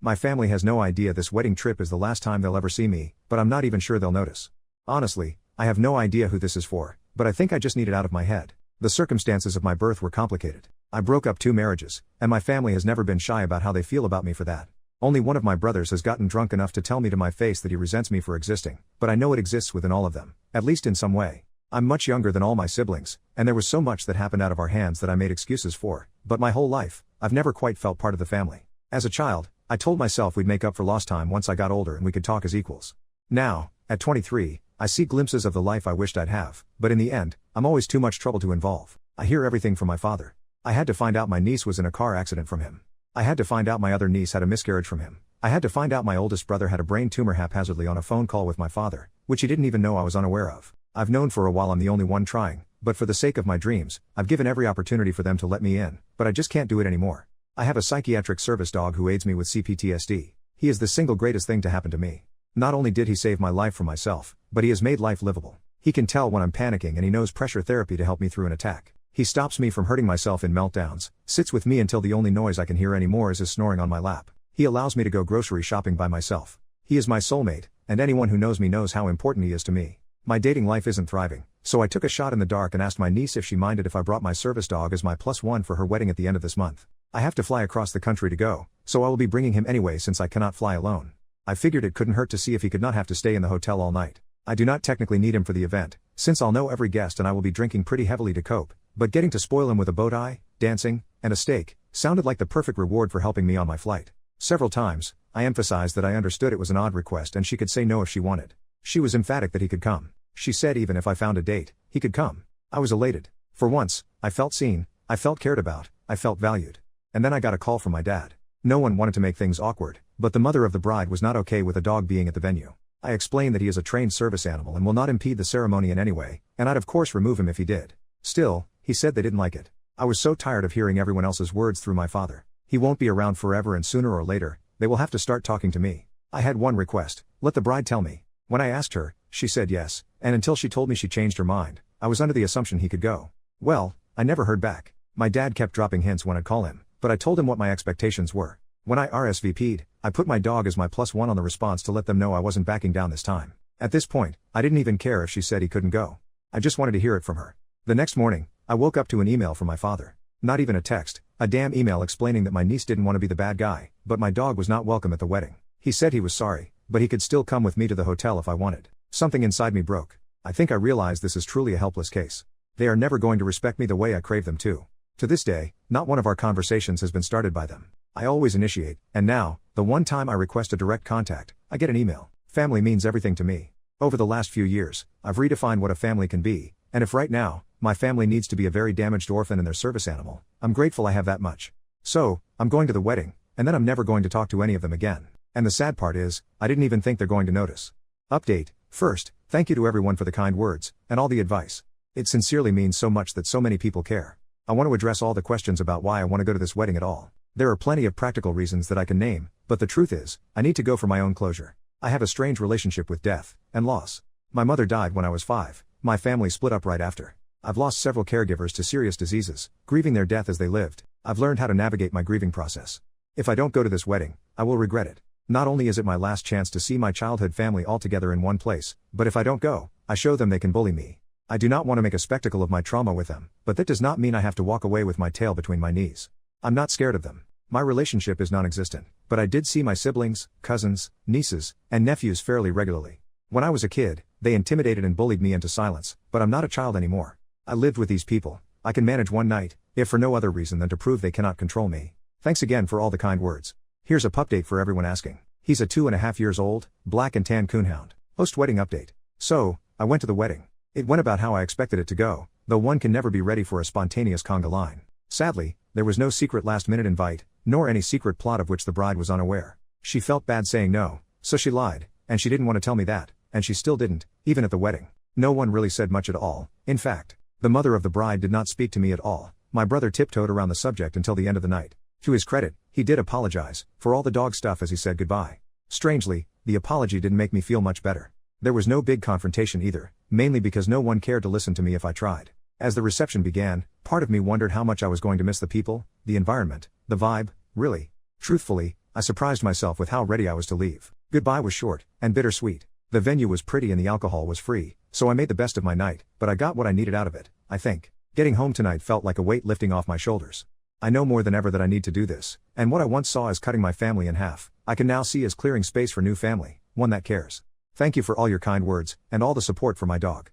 My family has no idea this wedding trip is the last time they'll ever see me, but I'm not even sure they'll notice. Honestly, I have no idea who this is for, but I think I just need it out of my head. The circumstances of my birth were complicated. I broke up 2 marriages, and my family has never been shy about how they feel about me for that. Only one of my brothers has gotten drunk enough to tell me to my face that he resents me for existing, but I know it exists within all of them, at least in some way. I'm much younger than all my siblings, and there was so much that happened out of our hands that I made excuses for, but my whole life, I've never quite felt part of the family. As a child, I told myself we'd make up for lost time once I got older and we could talk as equals. Now, at 23, I see glimpses of the life I wished I'd have, but in the end, I'm always too much trouble to involve. I hear everything from my father. I had to find out my niece was in a car accident from him. I had to find out my other niece had a miscarriage from him. I had to find out my oldest brother had a brain tumor haphazardly on a phone call with my father, which he didn't even know I was unaware of. I've known for a while I'm the only one trying, but for the sake of my dreams, I've given every opportunity for them to let me in, but I just can't do it anymore. I have a psychiatric service dog who aids me with CPTSD. He is the single greatest thing to happen to me. Not only did he save my life from myself, but he has made life livable. He can tell when I'm panicking and he knows pressure therapy to help me through an attack. He stops me from hurting myself in meltdowns, sits with me until the only noise I can hear anymore is his snoring on my lap. He allows me to go grocery shopping by myself. He is my soulmate, and anyone who knows me knows how important he is to me. My dating life isn't thriving, so I took a shot in the dark and asked my niece if she minded if I brought my service dog as my +1 for her wedding at the end of this month. I have to fly across the country to go, so I will be bringing him anyway since I cannot fly alone. I figured it couldn't hurt to see if he could not have to stay in the hotel all night. I do not technically need him for the event, since I'll know every guest and I will be drinking pretty heavily to cope, but getting to spoil him with a bow tie, dancing, and a steak, sounded like the perfect reward for helping me on my flight. Several times, I emphasized that I understood it was an odd request and she could say no if she wanted. She was emphatic that he could come. She said even if I found a date, he could come. I was elated. For once, I felt seen, I felt cared about, I felt valued. And then I got a call from my dad. No one wanted to make things awkward, but the mother of the bride was not okay with a dog being at the venue. I explained that he is a trained service animal and will not impede the ceremony in any way, and I'd of course remove him if he did. Still, he said they didn't like it. I was so tired of hearing everyone else's words through my father. He won't be around forever and sooner or later, they will have to start talking to me. I had one request, let the bride tell me. When I asked her, she said yes, and until she told me she changed her mind, I was under the assumption he could go. Well, I never heard back. My dad kept dropping hints when I'd call him, but I told him what my expectations were. When I RSVP'd, I put my dog as my +1 on the response to let them know I wasn't backing down this time. At this point, I didn't even care if she said he couldn't go. I just wanted to hear it from her. The next morning, I woke up to an email from my father. Not even a text, a damn email explaining that my niece didn't want to be the bad guy, but my dog was not welcome at the wedding. He said he was sorry, but he could still come with me to the hotel if I wanted. Something inside me broke. I think I realized this is truly a helpless case. They are never going to respect me the way I crave them to. To this day, not one of our conversations has been started by them. I always initiate, and now, the one time I request a direct contact, I get an email. Family means everything to me. Over the last few years, I've redefined what a family can be, and if right now, my family needs to be a very damaged orphan and their service animal, I'm grateful I have that much. So, I'm going to the wedding, and then I'm never going to talk to any of them again. And the sad part is, I didn't even think they're going to notice. Update. First, thank you to everyone for the kind words, and all the advice. It sincerely means so much that so many people care. I want to address all the questions about why I want to go to this wedding at all. There are plenty of practical reasons that I can name, but the truth is, I need to go for my own closure. I have a strange relationship with death and loss. My mother died when I was 5, my family split up right after. I've lost several caregivers to serious diseases, grieving their death as they lived. I've learned how to navigate my grieving process. If I don't go to this wedding, I will regret it. Not only is it my last chance to see my childhood family all together in one place, but if I don't go, I show them they can bully me. I do not want to make a spectacle of my trauma with them, but that does not mean I have to walk away with my tail between my knees. I'm not scared of them. My relationship is non-existent, but I did see my siblings, cousins, nieces, and nephews fairly regularly. When I was a kid, they intimidated and bullied me into silence, but I'm not a child anymore. I lived with these people. I can manage one night, if for no other reason than to prove they cannot control me. Thanks again for all the kind words. Here's a pupdate for everyone asking. He's a 2.5 years old, black and tan coonhound. Post-wedding update. So, I went to the wedding. It went about how I expected it to go, though one can never be ready for a spontaneous conga line. Sadly, there was no secret last-minute invite, nor any secret plot of which the bride was unaware. She felt bad saying no, so she lied, and she didn't want to tell me that, and she still didn't, even at the wedding. No one really said much at all. In fact, the mother of the bride did not speak to me at all. My brother tiptoed around the subject until the end of the night. To his credit, he did apologize for all the dog stuff as he said goodbye. Strangely, the apology didn't make me feel much better. There was no big confrontation either, mainly because no one cared to listen to me if I tried. As the reception began, part of me wondered how much I was going to miss the people, the environment, the vibe, really. Truthfully, I surprised myself with how ready I was to leave. Goodbye was short, and bittersweet. The venue was pretty and the alcohol was free, so I made the best of my night, but I got what I needed out of it, I think. Getting home tonight felt like a weight lifting off my shoulders. I know more than ever that I need to do this, and what I once saw as cutting my family in half, I can now see as clearing space for new family, one that cares. Thank you for all your kind words, and all the support for my dog.